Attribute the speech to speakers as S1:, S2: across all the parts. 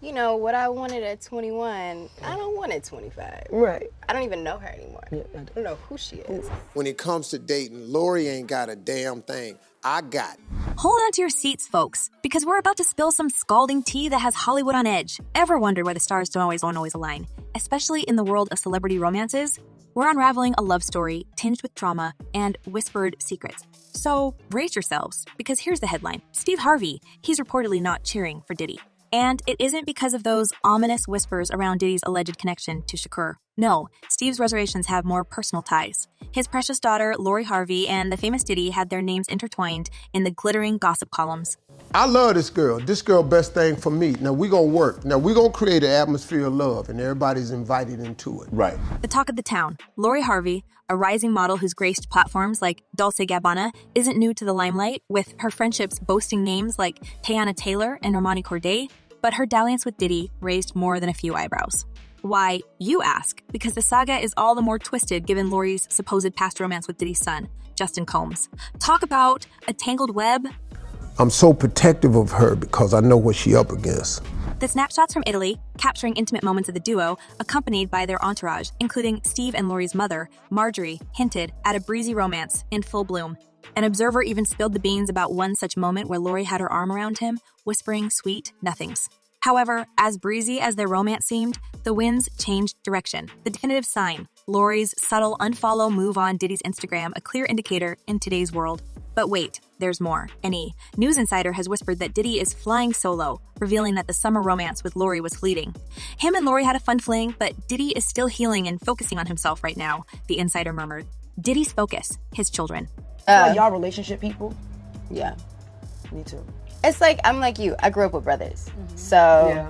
S1: you know, what I wanted at 21, I don't want at 25.
S2: Right.
S1: I don't even know her anymore.
S2: Yeah,
S1: I don't know who she is.
S3: When it comes to dating, Lori ain't got a damn thing. I got.
S4: Hold on to your seats, folks, because we're about to spill some scalding tea that has Hollywood on edge. Ever wondered why the stars don't always align? Especially in the world of celebrity romances? We're unraveling a love story tinged with trauma and whispered secrets. So brace yourselves, because here's the headline. Steve Harvey, he's reportedly not cheering for Diddy. And it isn't because of those ominous whispers around Diddy's alleged connection to Shakur. No, Steve's reservations have more personal ties. His precious daughter, Lori Harvey, and the famous Diddy had their names intertwined in the glittering gossip columns.
S5: I love this girl. This girl, best thing for me. Now, we gonna work. Now, we gonna create an atmosphere of love, and everybody's invited into it.
S6: Right.
S4: The talk of the town, Lori Harvey, a rising model who's graced platforms like Dolce & Gabbana, isn't new to the limelight, with her friendships boasting names like Teyana Taylor and Armani Corday, but her dalliance with Diddy raised more than a few eyebrows. Why, you ask? Because the saga is all the more twisted given Lori's supposed past romance with Diddy's son, Justin Combs. Talk about a tangled web.
S5: I'm so protective of her because I know what she up against.
S4: The snapshots from Italy, capturing intimate moments of the duo, accompanied by their entourage, including Steve and Lori's mother, Marjorie, hinted at a breezy romance in full bloom. An observer even spilled the beans about one such moment where Lori had her arm around him, whispering sweet nothings. However, as breezy as their romance seemed, the winds changed direction. The definitive sign, Lori's subtle unfollow move on Diddy's Instagram, a clear indicator in today's world. But wait, there's more. An News Insider has whispered that Diddy is flying solo, revealing that the summer romance with Lori was fleeting. Him and Lori had a fun fling, but Diddy is still healing and focusing on himself right now, the insider murmured. Diddy's focus, his children.
S2: Y'all relationship people?
S1: Yeah.
S2: Me too.
S1: It's like, I'm like you. I grew up with brothers. So,
S2: Yeah.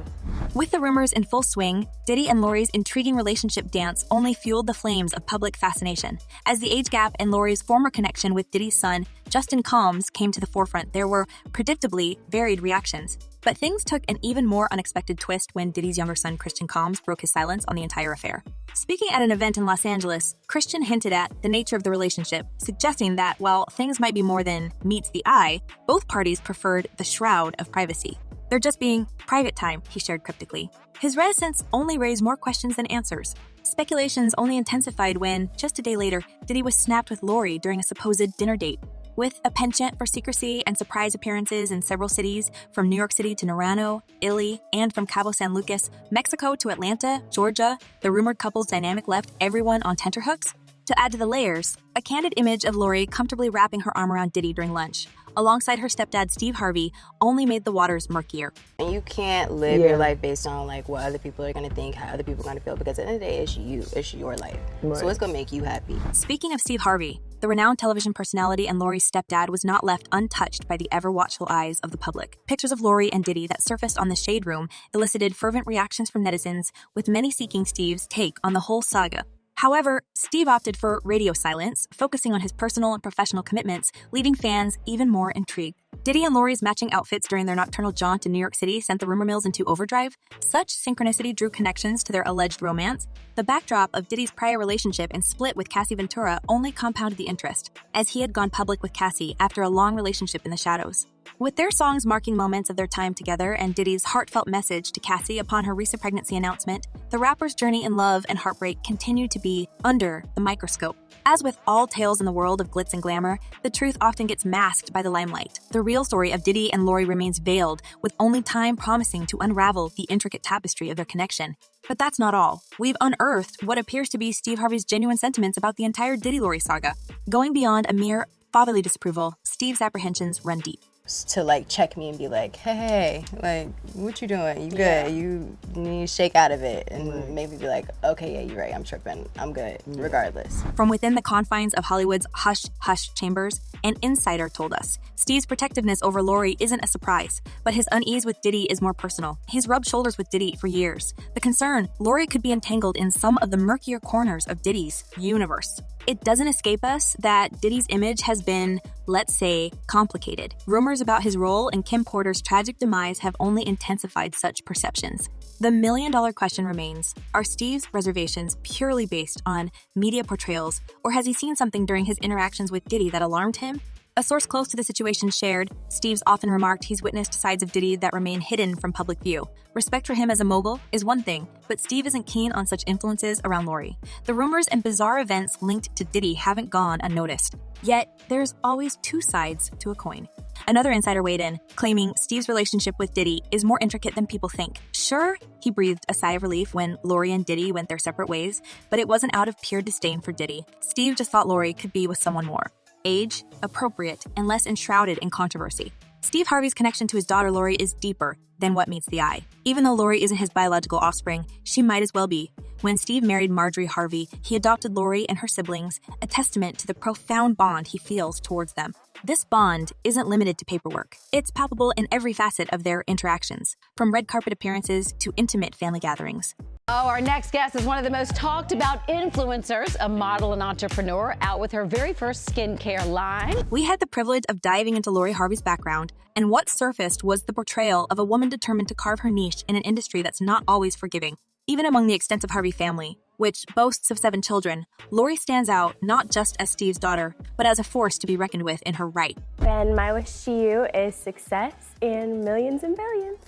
S4: With the rumors in full swing, Diddy and Lori's intriguing relationship dance only fueled the flames of public fascination. As the age gap and Lori's former connection with Diddy's son, Justin Combs, came to the forefront, there were predictably varied reactions. But things took an even more unexpected twist when Diddy's younger son, Christian Combs, broke his silence on the entire affair. Speaking at an event in Los Angeles, Christian hinted at the nature of the relationship, suggesting that while things might be more than meets the eye, both parties preferred the shroud of privacy. They're just being private time, he shared cryptically. His reticence only raised more questions than answers. Speculations only intensified when, just a day later, Diddy was snapped with Lori during a supposed dinner date. With a penchant for secrecy and surprise appearances in several cities, from New York City to Narano, Italy, and from Cabo San Lucas, Mexico to Atlanta, Georgia, the rumored couple's dynamic left everyone on tenterhooks. To add to the layers, a candid image of Lori comfortably wrapping her arm around Diddy during lunch, alongside her stepdad Steve Harvey, only made the waters murkier.
S1: and you can't live your life based on like what other people are gonna think, how other people are gonna feel, because at the end of the day, it's you, it's your life. So it's gonna make you happy.
S4: Speaking of Steve Harvey, the renowned television personality and Lori's stepdad was not left untouched by the ever-watchful eyes of the public. Pictures of Lori and Diddy that surfaced on the Shade Room elicited fervent reactions from netizens, with many seeking Steve's take on the whole saga. However, Steve opted for radio silence, focusing on his personal and professional commitments, leaving fans even more intrigued. Diddy and Lori's matching outfits during their nocturnal jaunt in New York City sent the rumor mills into overdrive. Such synchronicity drew connections to their alleged romance. The backdrop of Diddy's prior relationship and split with Cassie Ventura only compounded the interest, as he had gone public with Cassie after a long relationship in the shadows. With their songs marking moments of their time together and Diddy's heartfelt message to Cassie upon her recent pregnancy announcement, the rapper's journey in love and heartbreak continued to be under the microscope. As with all tales in the world of glitz and glamour, the truth often gets masked by the limelight. The real story of Diddy and Lori remains veiled, with only time promising to unravel the intricate tapestry of their connection. But that's not all. We've unearthed what appears to be Steve Harvey's genuine sentiments about the entire Diddy-Lori saga. Going beyond a mere fatherly disapproval, Steve's apprehensions run deep.
S1: To like check me and be like, hey, like, what you doing? You good? You need to shake out of it, and maybe be like, okay, yeah, you're right, I'm tripping, I'm good, regardless.
S4: From within the confines of Hollywood's hush-hush chambers, an insider told us, Steve's protectiveness over Lori isn't a surprise, but his unease with Diddy is more personal. He's rubbed shoulders with Diddy for years. The concern, Lori could be entangled in some of the murkier corners of Diddy's universe. It doesn't escape us that Diddy's image has been, let's say, complicated. Rumors about his role in Kim Porter's tragic demise have only intensified such perceptions. The million-dollar question remains, are Steve's reservations purely based on media portrayals, or has he seen something during his interactions with Diddy that alarmed him? A source close to the situation shared, Steve's often remarked he's witnessed sides of Diddy that remain hidden from public view. Respect for him as a mogul is one thing, but Steve isn't keen on such influences around Lori. The rumors and bizarre events linked to Diddy haven't gone unnoticed. Yet, there's always two sides to a coin. Another insider weighed in, claiming Steve's relationship with Diddy is more intricate than people think. Sure, he breathed a sigh of relief when Lori and Diddy went their separate ways, but it wasn't out of pure disdain for Diddy. Steve just thought Lori could be with someone more. Age, appropriate, and less enshrouded in controversy. Steve Harvey's connection to his daughter Lori is deeper than what meets the eye. Even though Lori isn't his biological offspring, she might as well be. When Steve married Marjorie Harvey, he adopted Lori and her siblings, a testament to the profound bond he feels towards them. This bond isn't limited to paperwork. It's palpable in every facet of their interactions, from red carpet appearances to intimate family gatherings.
S6: Oh, our next guest is one of the most talked about influencers, a model and entrepreneur, out with her very first skincare line.
S4: We had the privilege of diving into Lori Harvey's background, and what surfaced was the portrayal of a woman determined to carve her niche in an industry that's not always forgiving. Even among the extensive Harvey family, which boasts of 7 children, Lori stands out not just as Steve's daughter, but as a force to be reckoned with in her right.
S7: And my wish to you is success in millions and billions.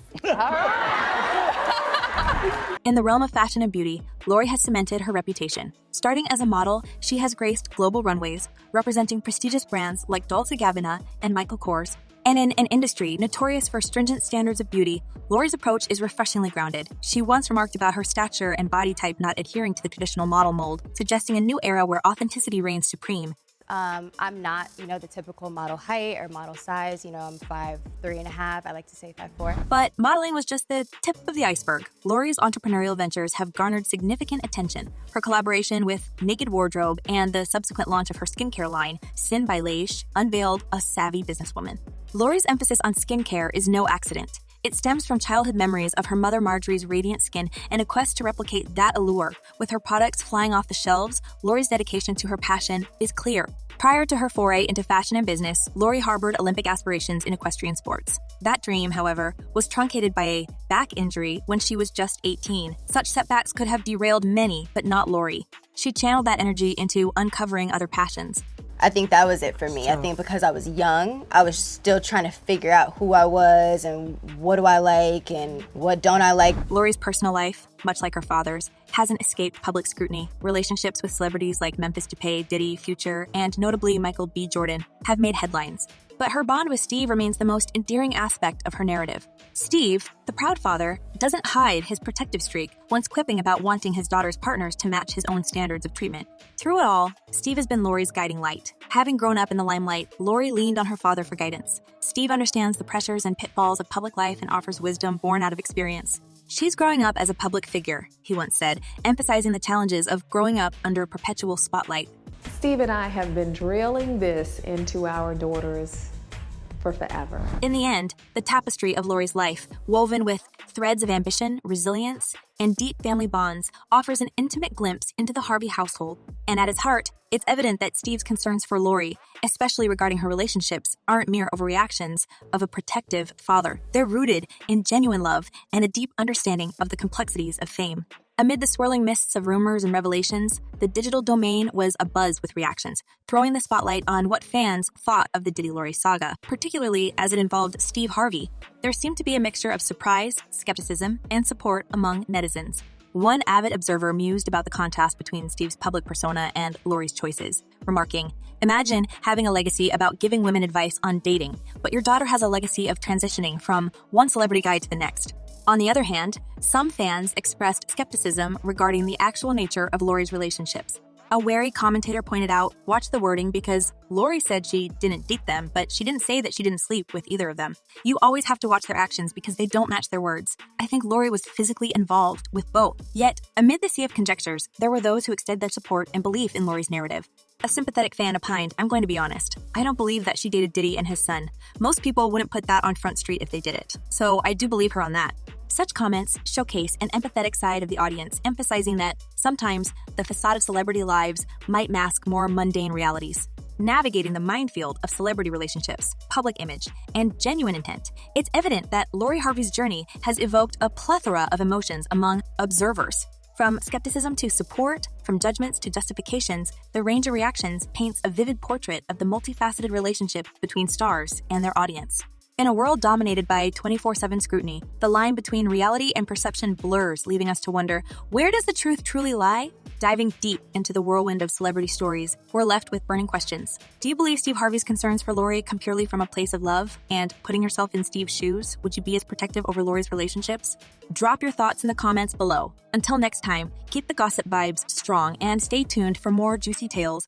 S4: In the realm of fashion and beauty, Lori has cemented her reputation. Starting as a model, she has graced global runways, representing prestigious brands like Dolce & Gabbana and Michael Kors. And in an industry notorious for stringent standards of beauty, Lori's approach is refreshingly grounded. She once remarked about her stature and body type not adhering to the traditional model mold, suggesting a new era where authenticity reigns supreme.
S1: I'm not, the typical model height or model size. I'm 5'3.5". I like to say 5'4".
S4: But modeling was just the tip of the iceberg. Lori's entrepreneurial ventures have garnered significant attention. Her collaboration with Naked Wardrobe and the subsequent launch of her skincare line, Sin by Leish, unveiled a savvy businesswoman. Lori's emphasis on skincare is no accident. It stems from childhood memories of her mother Marjorie's radiant skin and a quest to replicate that allure. With her products flying off the shelves, Lori's dedication to her passion is clear. Prior to her foray into fashion and business, Lori harbored Olympic aspirations in equestrian sports. That dream, however, was truncated by a back injury when she was just 18. Such setbacks could have derailed many, but not Lori. She channeled that energy into uncovering other passions.
S1: I think that was it for me. I think because I was young, I was still trying to figure out who I was and what do I like and what don't I like.
S4: Lori's personal life, much like her father's, hasn't escaped public scrutiny. Relationships with celebrities like Memphis Depay, Diddy, Future, and notably Michael B. Jordan have made headlines. But her bond with Steve remains the most endearing aspect of her narrative. Steve, the proud father, doesn't hide his protective streak, once quipping about wanting his daughter's partners to match his own standards of treatment. Through it all, Steve has been Lori's guiding light. Having grown up in the limelight, Lori leaned on her father for guidance. Steve understands the pressures and pitfalls of public life and offers wisdom born out of experience. She's growing up as a public figure, he once said, emphasizing the challenges of growing up under a perpetual spotlight.
S8: Steve and I have been drilling this into our daughters for forever.
S4: In the end, the tapestry of Lori's life, woven with threads of ambition, resilience, and deep family bonds, offers an intimate glimpse into the Harvey household. And at its heart, it's evident that Steve's concerns for Lori, especially regarding her relationships, aren't mere overreactions of a protective father. They're rooted in genuine love and a deep understanding of the complexities of fame. Amid the swirling mists of rumors and revelations, the digital domain was abuzz with reactions, throwing the spotlight on what fans thought of the Diddy-Lori saga, particularly as it involved Steve Harvey. There seemed to be a mixture of surprise, skepticism, and support among netizens. One avid observer mused about the contrast between Steve's public persona and Lori's choices, remarking, "Imagine having a legacy about giving women advice on dating, but your daughter has a legacy of transitioning from one celebrity guy to the next." On the other hand, some fans expressed skepticism regarding the actual nature of Lori's relationships. A wary commentator pointed out, watch the wording because Lori said she didn't date them, but she didn't say that she didn't sleep with either of them. You always have to watch their actions because they don't match their words. I think Lori was physically involved with both. Yet, amid the sea of conjectures, there were those who extended their support and belief in Lori's narrative. A sympathetic fan opined, "I'm going to be honest. I don't believe that she dated Diddy and his son. Most people wouldn't put that on Front Street if they did it. So I do believe her on that." Such comments showcase an empathetic side of the audience, emphasizing that sometimes the facade of celebrity lives might mask more mundane realities. Navigating the minefield of celebrity relationships, public image, and genuine intent, it's evident that Lori Harvey's journey has evoked a plethora of emotions among observers. From skepticism to support, From judgments to justifications, the range of reactions paints a vivid portrait of the multifaceted relationship between stars and their audience. In a world dominated by 24/7 scrutiny, the line between reality and perception blurs, leaving us to wonder, where does the truth truly lie? Diving deep into the whirlwind of celebrity stories, we're left with burning questions. Do you believe Steve Harvey's concerns for Lori come purely from a place of love? And putting yourself in Steve's shoes, would you be as protective over Lori's relationships? Drop your thoughts in the comments below. Until next time, keep the gossip vibes strong and stay tuned for more juicy tales